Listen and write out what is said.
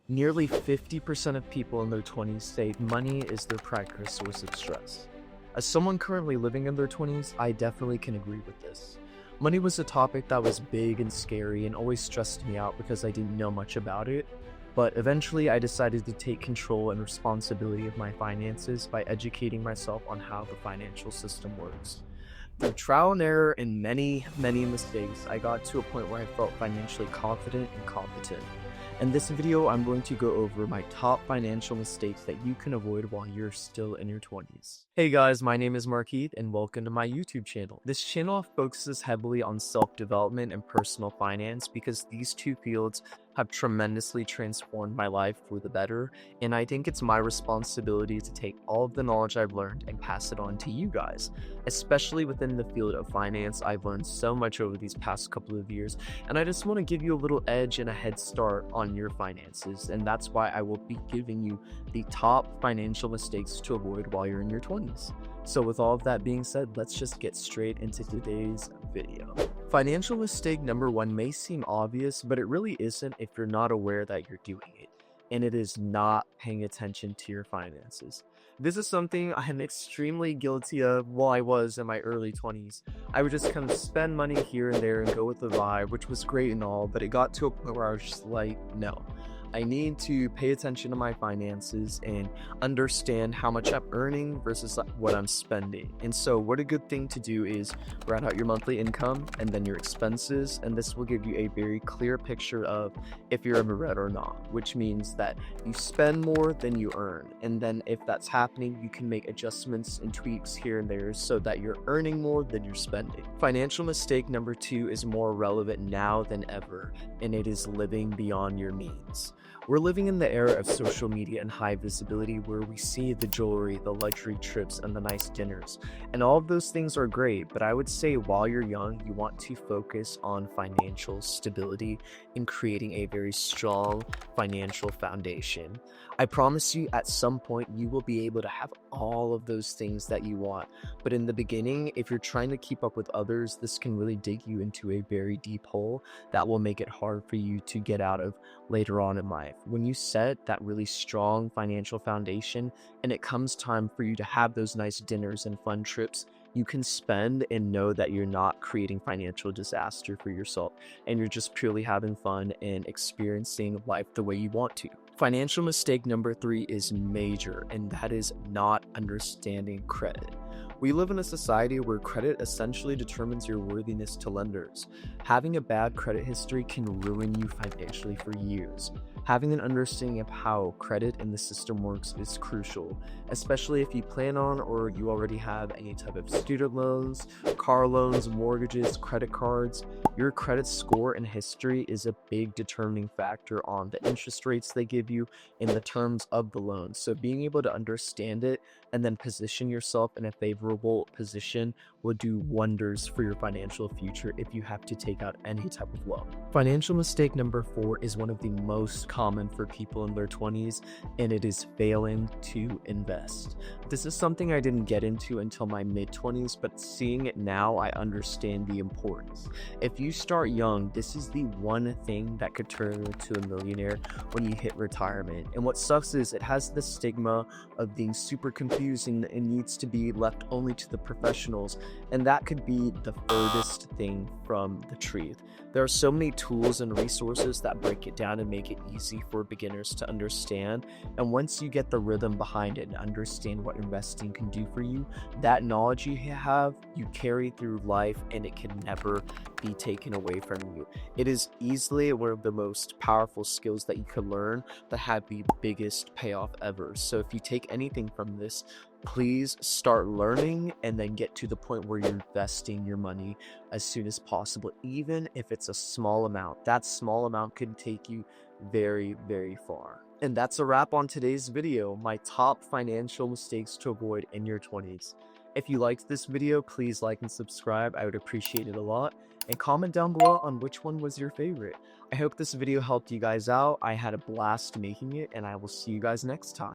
Nearly 50% of people in their 20s say money is their primary source of stress. As someone currently living in their 20s, I definitely can agree with this. Money was a topic that was big and scary and always stressed me out because I didn't know much about it. But eventually, I decided to take control and responsibility of my finances by educating myself on how the financial system works. Through trial and error and many mistakes, I got to a point where I felt financially confident and competent. In this video, I'm going to go over my top financial mistakes that you can avoid while you're still in your 20s. Hey guys, my name is Markeith and welcome to my YouTube channel. This channel focuses heavily on self-development and personal finance because these two fields have tremendously transformed my life for the better, and I think it's my responsibility to take all of the knowledge I've learned and pass it on to you guys. Especially within the field of finance, I've learned so much over these past couple of years, and I just want to give you a little edge and a head start on your finances, and that's why I will be giving you the top financial mistakes to avoid while you're in your 20s. So with all of that being said, let's just get straight into today's video. Financial mistake number one may seem obvious, but it really isn't if you're not aware that you're doing it, and it is not paying attention to your finances. This is something I am extremely guilty of while I was in my early 20s. I would just kind of spend money here and there and go with the vibe, which was great and all, but it got to a point where I was just like, no. I need to pay attention to my finances and understand how much I'm earning versus what I'm spending. And so what a good thing to do is write out your monthly income and then your expenses, and this will give you a very clear picture of if you're in the red or not, which means that you spend more than you earn. And then if that's happening, you can make adjustments and tweaks here and there so that you're earning more than you're spending. Financial mistake number two is more relevant now than ever, and it is living beyond your means. We're living in the era of social media and high visibility where we see the jewelry, the luxury trips, and the nice dinners. And all of those things are great, but I would say while you're young, you want to focus on financial stability and creating a very strong financial foundation. I promise you at some point you will be able to have all of those things that you want. But in the beginning, if you're trying to keep up with others, this can really dig you into a very deep hole that will make it hard for you to get out of later on in life. When you set that really strong financial foundation and it comes time for you to have those nice dinners and fun trips, you can spend and know that you're not creating financial disaster for yourself and you're just purely having fun and experiencing life the way you want to. Financial mistake number three is major, and that is not understanding credit. We live in a society where credit essentially determines your worthiness to lenders. Having a bad credit history can ruin you financially for years. Having an understanding of how credit in the system works is crucial, especially if you plan on or you already have any type of student loans, car loans, mortgages, credit cards. Your credit score and history is a big determining factor on the interest rates they give you in the terms of the loan. So being able to understand it and then position yourself in a favorable position will do wonders for your financial future if you have to take out any type of loan. Financial mistake number four is one of the most common for people in their 20s, and it is failing to invest. This is something I didn't get into until my mid-20s, but seeing it now, I understand the importance. If you start young, this is the one thing that could turn you into a millionaire when you hit retirement. And what sucks is it has the stigma of being super confusing and needs to be left only to the professionals, and that could be the furthest thing from the truth. There are so many tools and resources that break it down and make it easy for beginners to understand, and once you get the rhythm behind it and understand what investing can do for you, that knowledge you have, you carry through life and it can never be taken away from you. It is easily one of the most powerful skills that you could learn that have the biggest payoff ever. So if you take anything from this, please start learning and then get to the point where you're investing your money as soon as possible, even if it's a small amount. That small amount can take you very far. And that's a wrap on today's video, my top financial mistakes to avoid in your 20s. If you liked this video, please like and subscribe. I would appreciate it a lot. And comment down below on which one was your favorite. I hope this video helped you guys out. I had a blast making it, and I will see you guys next time.